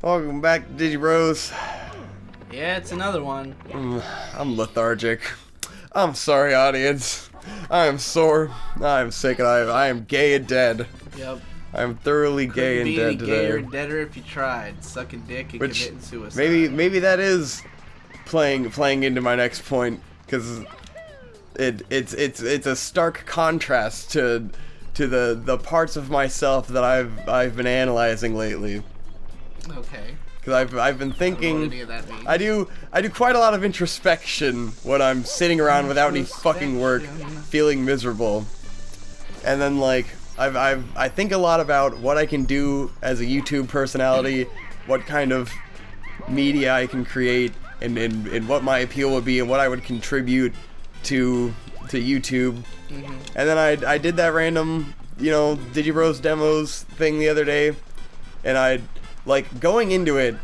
Welcome back to Digi Bros. Yeah, it's another one. I'm lethargic. I'm sorry, audience. I am sore. I am sick, and I am gay and dead. Yep. I am thoroughly gay and dead today. Couldn't be any gayer today. and deader if you tried. Sucking dick and Which committing suicide. maybe that is playing into my next point, because it's a stark contrast to the parts of myself that I've been analyzing lately. Okay. Because I've been thinking. I don't know what any of that means. I do quite a lot of introspection when I'm sitting around without any fucking work, feeling miserable, and then like I think a lot about what I can do as a YouTube personality, what kind of media I can create, and what my appeal would be, and what I would contribute to YouTube. And then I did that random, Digibros demos thing the other day, and like, going into it,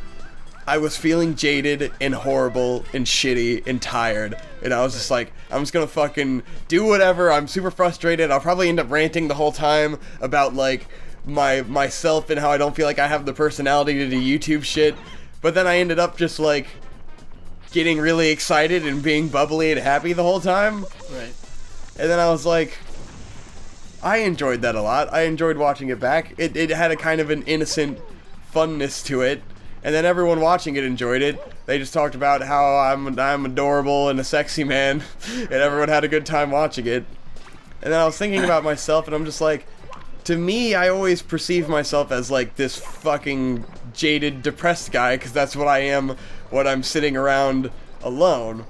I was feeling jaded and horrible and shitty and tired, and I was just like, I'm just gonna fucking do whatever. I'm super frustrated. I'll probably end up ranting the whole time about like myself and how I don't feel like I have the personality to do YouTube shit. But then I ended up just like getting really excited and being bubbly and happy the whole time. Right. And then I was like, I enjoyed that a lot. I enjoyed watching it back. It had a kind of an innocent funness to it, and then everyone watching it enjoyed it. They just talked about how I'm adorable and a sexy man, and everyone had a good time watching it. And then I was thinking about myself, and I'm just like, to me, I always perceive myself as like this fucking jaded, depressed guy, because that's what I am when I'm sitting around alone.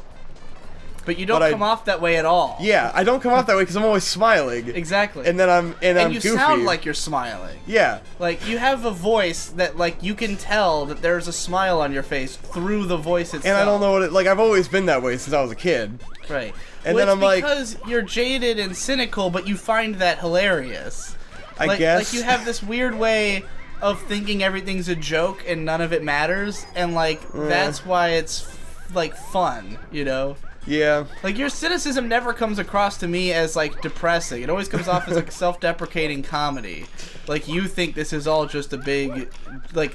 But you don't come off that way at all. Yeah, I don't come off that way because I'm always smiling. Exactly. And then I'm you goofy. sound like you're smiling. Yeah. Like, you have a voice that, like, you can tell that there's a smile on your face through the voice itself. And I don't know what like, I've always been that way since I was a kid. Right. And then I'm like, because you're jaded and cynical, but you find that hilarious. I guess. Like, you have this weird way of thinking everything's a joke and none of it matters, and, like, that's why it's, like, fun, you know? Yeah. Like, your cynicism never comes across to me as, like, depressing. It always comes off as, like, self-deprecating comedy. Like, you think this is all just a big, like,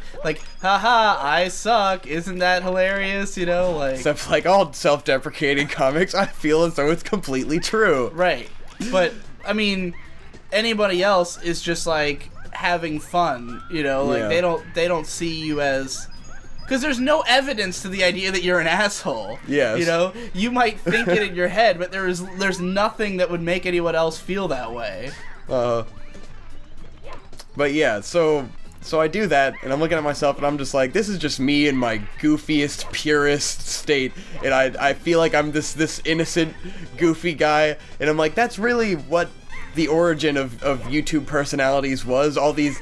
haha, I suck, isn't that hilarious, you know, like... Except, like, all self-deprecating comics, I feel as though it's completely true. Right. But, I mean, anybody else is just, like, having fun, you know? Like, they don't see you as... Because there's no evidence to the idea that you're an asshole. Yes. You know? You might think it in your head, but there's nothing that would make anyone else feel that way. But yeah, so I do that, and I'm looking at myself, and I'm just like, this is just me in my goofiest, purest state, and I feel like I'm this innocent, goofy guy, and I'm like, that's really what the origin of YouTube personalities was. All these,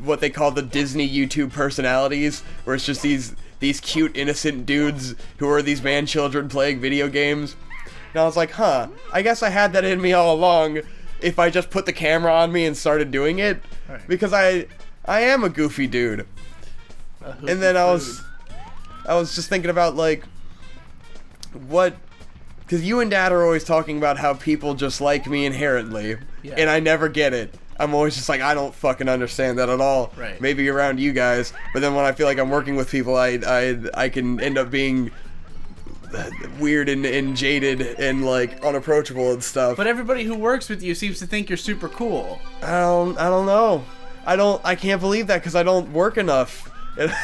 what they call the Disney YouTube personalities, where it's just these cute, innocent dudes who are these man-children playing video games. And I was like, huh, I guess I had that in me all along if I just put the camera on me and started doing it. Right. Because I am a goofy dude. And then I was just thinking about, like, what... Because you and Dad are always talking about how people just like me inherently. Yeah. And I never get it. I'm always just like, I don't fucking understand that at all. Right. Maybe around you guys, but then when I feel like I'm working with people, I can end up being weird and jaded and like unapproachable and stuff. But everybody who works with you seems to think you're super cool. I don't know. I can't believe that because I don't work enough.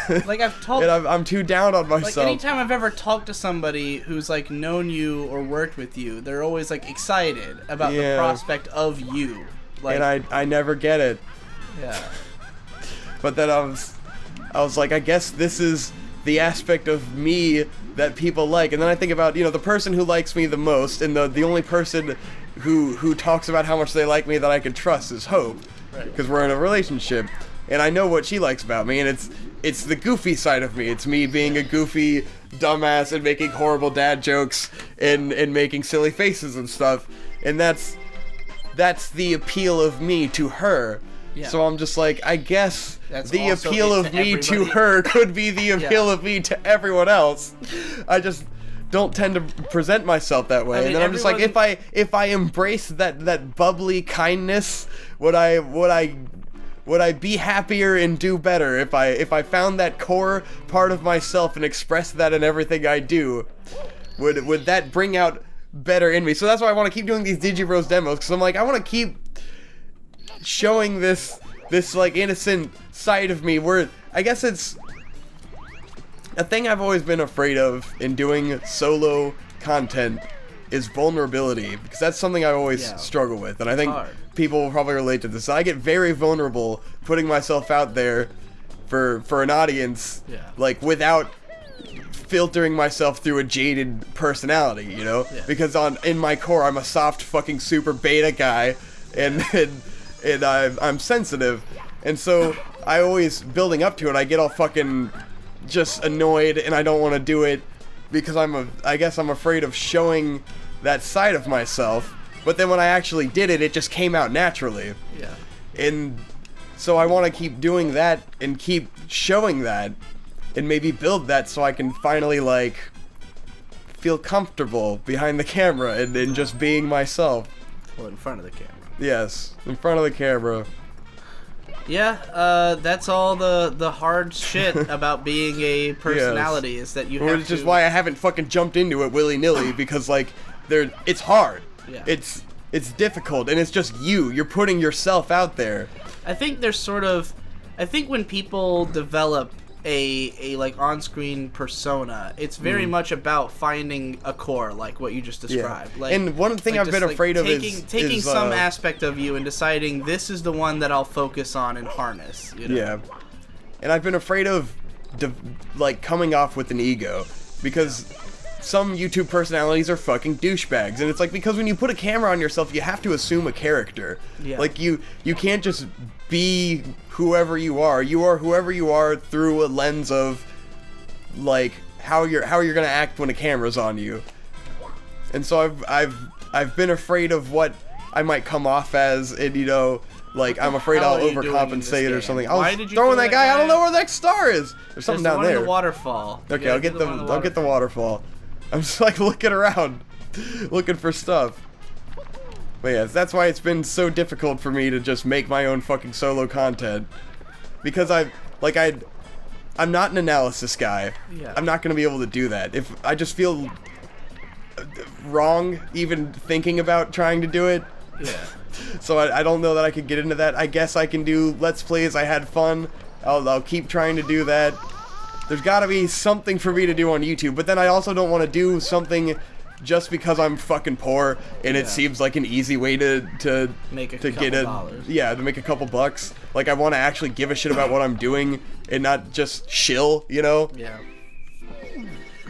Like, I've told... And I'm too down on myself. Like, anytime I've ever talked to somebody who's, like, known you or worked with you, they're always, like, excited about the prospect of you. Like, and I never get it. Yeah. But then I was like, I guess this is the aspect of me that people like. And then I think about, the person who likes me the most, and the only person who talks about how much they like me that I can trust is Hope. Right. Because we're in a relationship. And I know what she likes about me, and it's the goofy side of me. It's me being a goofy dumbass and making horrible dad jokes and making silly faces and stuff. And that's the appeal of me to her. Yeah. So I'm just like, I guess that's the appeal of me to her could be the appeal of me to everyone else. I just don't tend to present myself that way. I mean, and then I'm just like, if I embrace that bubbly kindness, would I would I be happier and do better if I found that core part of myself and expressed that in everything I do? Would that bring out better in me? So that's why I want to keep doing these Digi Bros demos, because I'm like, I want to keep showing this like innocent side of me where I guess it's a thing I've always been afraid of in doing solo content is vulnerability, because that's something I always struggle with, and I think people will probably relate to this. I get very vulnerable putting myself out there for an audience, like without filtering myself through a jaded personality, you know? Because in my core, I'm a soft fucking super beta guy, and I'm sensitive, and so I always, building up to it, I get all fucking just annoyed, and I don't want to do it because I guess I'm afraid of showing that side of myself. But then when I actually did it, it just came out naturally. Yeah. And so I want to keep doing that and keep showing that and maybe build that so I can finally, like, feel comfortable behind the camera and just being myself. Well, in front of the camera. Yes, in front of the camera. Yeah, that's all the hard shit about being a personality is that you have to... Which is why I haven't fucking jumped into it willy-nilly, because, like, it's hard. Yeah. It's difficult, and it's just you. You're putting yourself out there. I think there's sort of... I think when people develop a like on-screen persona, it's very much about finding a core, like what you just described. Yeah. Like, and one thing I've been afraid of is taking some aspect of you and deciding this is the one that I'll focus on and harness. You know? Yeah. And I've been afraid of like coming off with an ego, because some YouTube personalities are fucking douchebags, and it's like, because when you put a camera on yourself, you have to assume a character. Yeah. Like you can't just be whoever you are. You are whoever you are through a lens of like how you're gonna act when a camera's on you. And so I've been afraid of what I might come off as, and you know, like I'm afraid I'll overcompensate or something. I was throwing that guy. I don't know where the next star is. There's something down there. The waterfall. Okay, I'll get the waterfall. I'm just like looking around, looking for stuff. But yeah, that's why it's been so difficult for me to just make my own fucking solo content, because I'm not an analysis guy. Yeah. I'm not gonna be able to do that. If I just feel wrong even thinking about trying to do it. Yeah. So I don't know that I could get into that. I guess I can do Let's Plays. I had fun. I'll keep trying to do that. There's gotta be something for me to do on YouTube, but then I also don't want to do something just because I'm fucking poor and it seems like an easy way to make a couple dollars. Yeah, to make a couple bucks. Like I want to actually give a shit about what I'm doing and not just shill, you know? Yeah.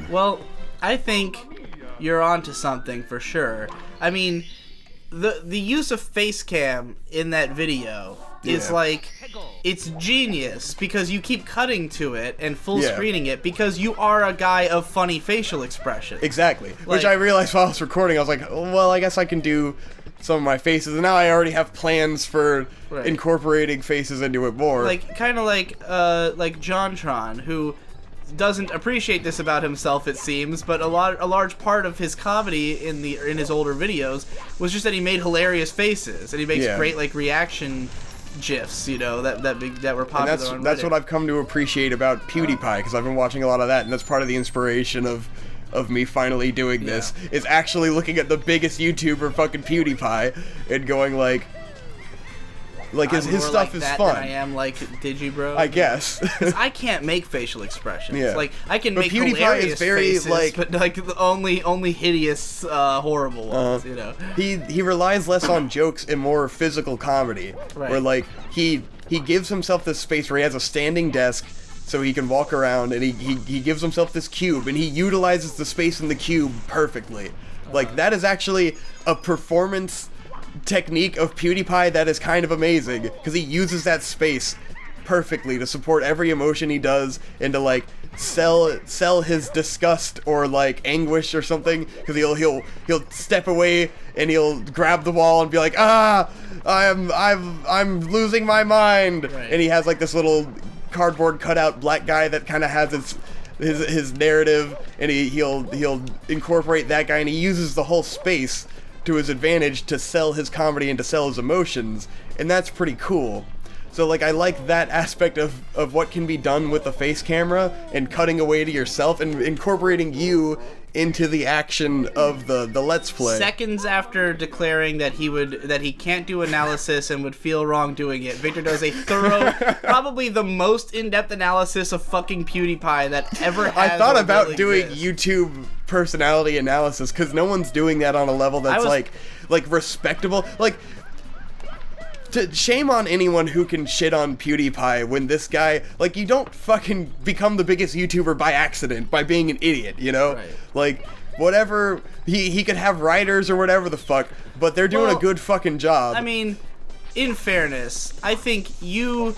Well, I think you're onto something for sure. I mean, the use of face cam in that video is like, it's genius, because you keep cutting to it and full screening it because you are a guy of funny facial expression. Exactly. Which I realized while I was recording, I was like, oh, well, I guess I can do some of my faces, and now I already have plans for incorporating faces into it more. Like, kind of like JonTron, who doesn't appreciate this about himself, it seems, but a large part of his comedy in his older videos was just that he made hilarious faces, and he makes great like reaction GIFs, you know, that were popular. And that's what I've come to appreciate about PewDiePie, because I've been watching a lot of that, and that's part of the inspiration of me finally doing this, is actually looking at the biggest YouTuber, fucking PewDiePie, and going like his stuff is fun. Than I am like Digi Bro. I guess. I can't make facial expressions. Yeah. Like I can make PewDiePie hilarious is very faces, but like the only hideous, horrible ones. You know. He relies less on jokes and more physical comedy, where like he gives himself this space where he has a standing desk so he can walk around, and he gives himself this cube, and he utilizes the space in the cube perfectly. Like that is actually a performance technique of PewDiePie that is kind of amazing, because he uses that space perfectly to support every emotion he does and to like sell his disgust or like anguish or something, because he'll step away and he'll grab the wall and be like, I'm losing my mind, and he has like this little cardboard cutout black guy that kind of has his narrative, and he'll incorporate that guy, and he uses the whole space to his advantage to sell his comedy and to sell his emotions, and that's pretty cool. So, like, I like that aspect of what can be done with the face camera and cutting away to yourself and incorporating you into the action of the Let's Play. Seconds after declaring that he can't do analysis and would feel wrong doing it, Victor does a thorough, probably the most in-depth analysis of fucking PewDiePie that ever has. I thought about will doing exist. YouTube personality analysis because no one's doing that on a level that's like respectable. Like, shame on anyone who can shit on PewDiePie when this guy, like, you don't fucking become the biggest YouTuber by accident, by being an idiot, you know? Right. Like, whatever, he could have writers or whatever the fuck, but they're doing a good fucking job. I mean, in fairness, I think you're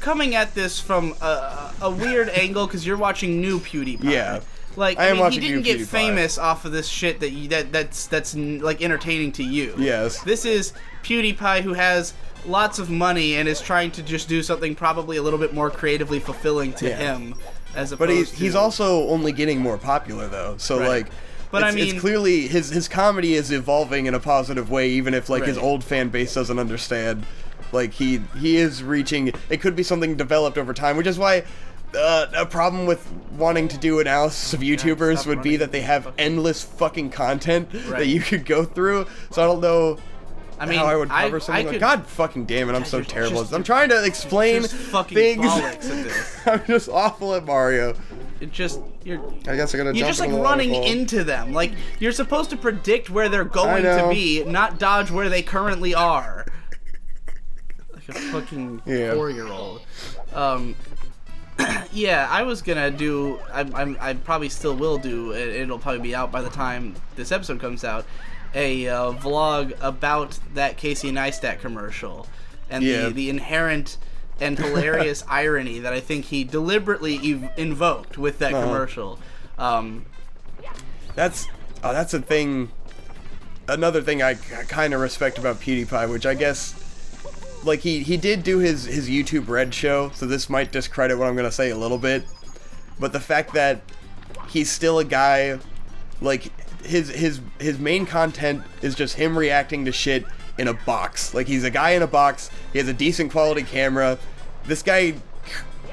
coming at this from a weird angle because you're watching new PewDiePie. Yeah. Like, I mean, he didn't get PewDiePie. famous off of this shit that's like entertaining to you. Yes. This is PewDiePie who has lots of money and is trying to just do something probably a little bit more creatively fulfilling to him, as opposed But he's also only getting more popular though. So Right. like, But it's clearly his comedy is evolving in a positive way, even if like his Right. old fan base doesn't understand. Like he is reaching. It could be something developed over time, which is why. A problem with wanting to do analysis of YouTubers stop would be running. that they have endless fucking content Right. that you could go through. So I don't know I mean, how I would cover something like. could, God fucking damn it! I'm so you're terrible. just- I'm trying to explain just fucking things. bollocks at this. I'm just awful at Mario. It just I guess I gotta. You're jump just like in the running waterfall. into them. Like, you're supposed to predict where they're going know. to be, not dodge where they currently are. Like a fucking 4-year-old. Yeah, I was gonna do. I probably still will do. It'll probably be out by the time this episode comes out. A vlog about that Casey Neistat commercial and the inherent and hilarious irony that I think he deliberately invoked with that commercial. That's a thing. Another thing I kind of respect about PewDiePie, which I guess, like he did do his YouTube Red show, so this might discredit what I'm gonna say a little bit, but the fact that he's still a guy, like his main content is just him reacting to shit in a box. Like he's a guy in a box. He has a decent quality camera. This guy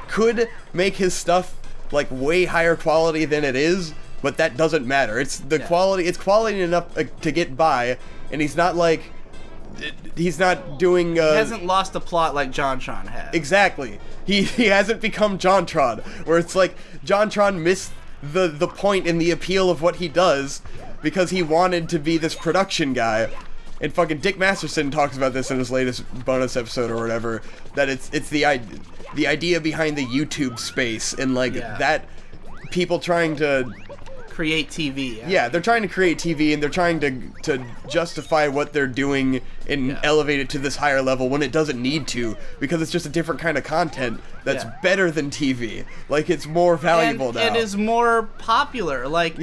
could make his stuff like way higher quality than it is, but that doesn't matter. It's the quality. It's quality enough to get by, and he's not like. He's not doing. He hasn't lost the plot like JonTron has. Exactly. He hasn't become JonTron, where it's like JonTron missed the point and the appeal of what he does because he wanted to be this production guy. And fucking Dick Masterson talks about this in his latest bonus episode or whatever. That it's the idea behind the YouTube space and like that people trying to. Create TV. Yeah, they're trying to create TV and they're trying to justify what they're doing and elevate it to this higher level when it doesn't need to, because it's just a different kind of content that's better than TV. Like, it's more valuable now. It is more popular. Like,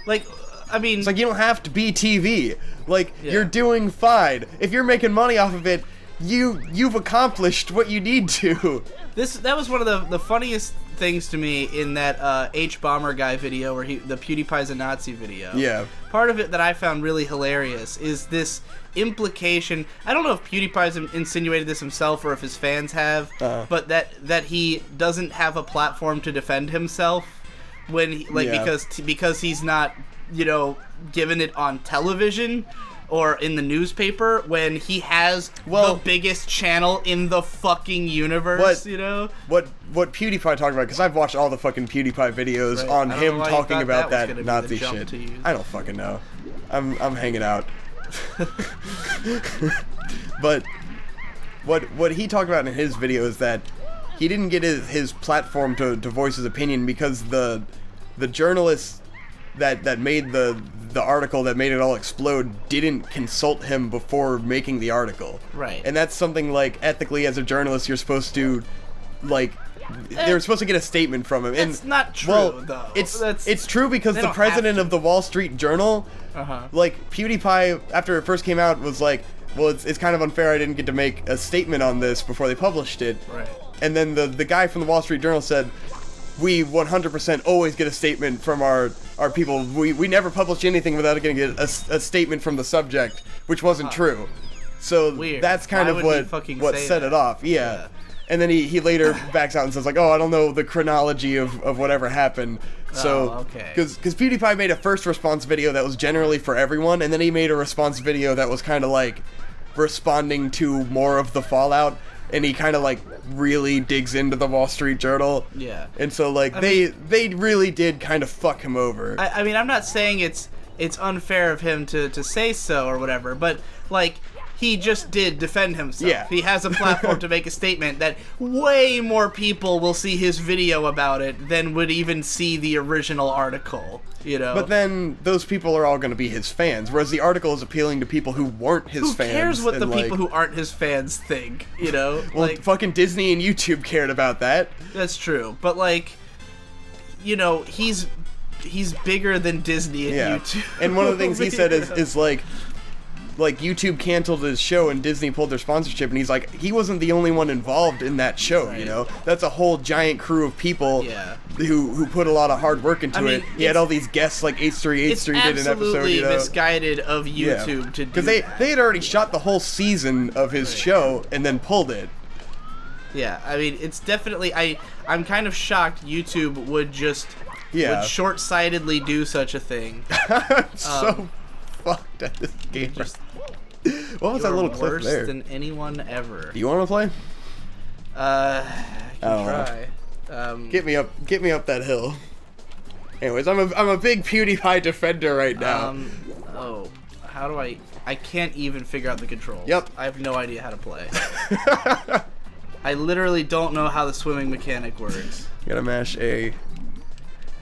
like, I mean, it's like you don't have to be TV. Like, you're doing fine. If you're making money off of it, you've accomplished what you need to. That was one of the funniest things to me in that H-Bomber guy video where the PewDiePie's a Nazi video. Yeah. Part of it that I found really hilarious is this implication. I don't know if PewDiePie's insinuated this himself or if his fans have, but that he doesn't have a platform to defend himself when he, because he's not, given it on television or in the newspaper when he has the biggest channel in the fucking universe, What PewDiePie talked about, because I've watched all the fucking PewDiePie videos on him talking about that Nazi shit. I don't fucking know. I'm hanging out. But what he talked about in his video is that he didn't get his platform to voice his opinion because the journalists that made the article that made it all explode didn't consult him before making the article. Right. And that's something, like, ethically as a journalist you're supposed to, like, they're supposed to get a statement from him. It's not true, though. It's true because the president of the Wall Street Journal, like, PewDiePie, after it first came out, was like, well, it's kind of unfair I didn't get to make a statement on this before they published it. Right. And then the guy from the Wall Street Journal said, we 100% always get a statement from our people. We never publish anything without getting a statement from the subject, which wasn't true. So Weird. that's kind Why of would he fucking what say set that? it off. Yeah. And then he later backs out and says like, oh, I don't know the chronology of whatever happened. So, because PewDiePie made a first response video that was generally for everyone, and then he made a response video that was kind of like responding to more of the fallout, and he kind of like really digs into the Wall Street Journal. Yeah. And so like they really did kind of fuck him over. I mean, I'm not saying it's unfair of him to say so or whatever, but like, he just did defend himself. Yeah. He has a platform to make a statement that way more people will see his video about it than would even see the original article, you know? But then those people are all going to be his fans, whereas the article is appealing to people who weren't his fans. Who cares what the people who aren't his fans think, you know? Well, like, fucking Disney and YouTube cared about that. That's true. But, like, you know, he's bigger than Disney and YouTube. And one of the things he said is like YouTube canceled his show and Disney pulled their sponsorship, and he's like, he wasn't the only one involved in that show, you know? That's a whole giant crew of people who put a lot of hard work into it. He had all these guests, like H3 did an episode, you know? It's absolutely misguided of YouTube to do because they had already shot the whole season of his show and then pulled it. Yeah, I mean, it's definitely, I'm kind of shocked YouTube would would short-sightedly do such a thing. So fucked at this game. What was that little clip there? Worse than anyone ever. Do you want to play? I can try. Get me up that hill. Anyways, I'm a big PewDiePie defender right now. Oh, how do I can't even figure out the controls. Yep. I have no idea how to play. I literally don't know how the swimming mechanic works. You gotta mash A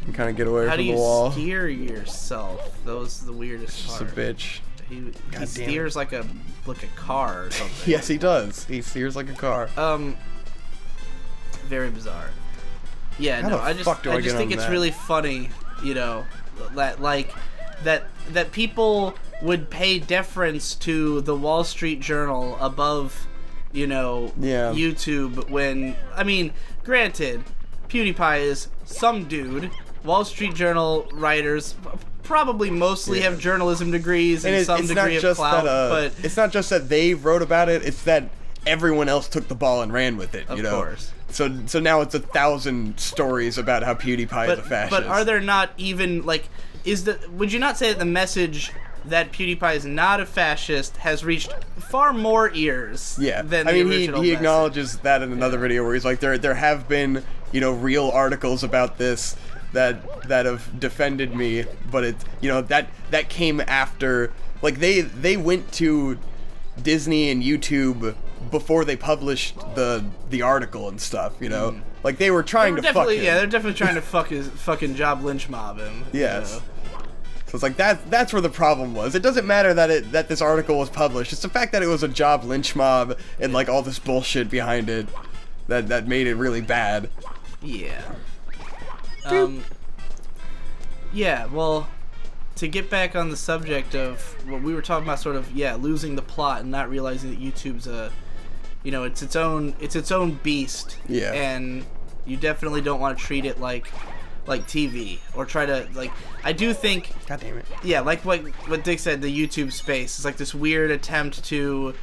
and kind of get away from the wall. How do you steer yourself? That was the weirdest part. Just a bitch. He steers like a car or something. Yes, he does. He steers like a car. Very bizarre. Yeah, how I just think it's really funny, you know, that people would pay deference to the Wall Street Journal above, you know, YouTube when, I mean, granted, PewDiePie is some dude. Wall Street Journal writers probably mostly have journalism degrees and some degree of clout, but it's not just that they wrote about it, it's that everyone else took the ball and ran with it, you know? Of course. So now it's 1,000 stories about how PewDiePie is a fascist. But are there not even, like, would you not say that the message that PewDiePie is not a fascist has reached far more ears than the original he acknowledges that in another video where he's like, there have been, you know, real articles about this that have defended me, but it, you know, that came after, like, they went to Disney and YouTube before they published the article and stuff, you know? Like, they were trying to fuck him. Yeah, they're definitely trying to fuck his fucking job lynch mob him. Yes. You know? So it's like, that's where the problem was. It doesn't matter that this article was published. It's the fact that it was a job lynch mob and, like, all this bullshit behind it that made it really bad. Yeah. Yeah, well, to get back on the subject of what we were talking about, sort of, losing the plot and not realizing that YouTube's it's its own beast. Yeah. And you definitely don't want to treat it like TV or try to, like, I do think, god damn it. Yeah, like what Dick said, the YouTube space is like this weird attempt to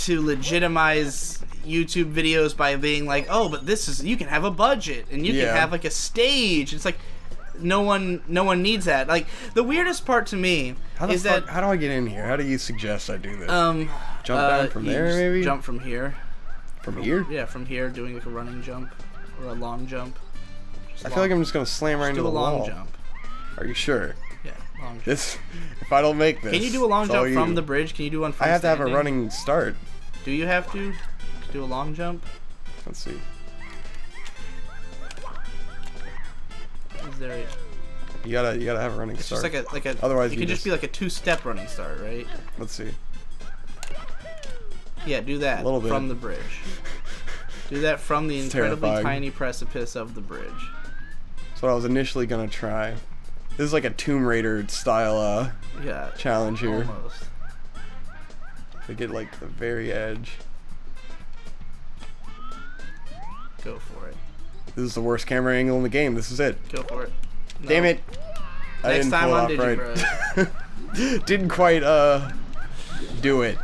legitimize YouTube videos by being like, oh, but you can have a budget and you can have like a stage. It's like no one needs that. Like, the weirdest part to me is that, how do I get in here? How do you suggest I do this? Jump down from there, maybe? Jump from here. From here? Yeah, from here, doing like a running jump or a long jump. I feel like I'm just gonna slam right into the wall. Do a long jump. Are you sure? Yeah, long jump. If I don't make this, can you do a long jump from the bridge? Can you do one from I have standing? to have a running start. Do you have to do a long jump? Let's see. Is there You gotta have a running start. Just like a. Otherwise, it could just be like a 2-step running start, right? Let's see. Yeah, do that from the bridge. Do that from the incredibly tiny precipice of the bridge. That's what I was initially gonna try. This is like a Tomb Raider style challenge here. Almost. To get like the very edge. Go for it. This is the worst camera angle in the game. This is it. Go for it. No. Damn it. Next time on Digi, bro. Didn't quite do it.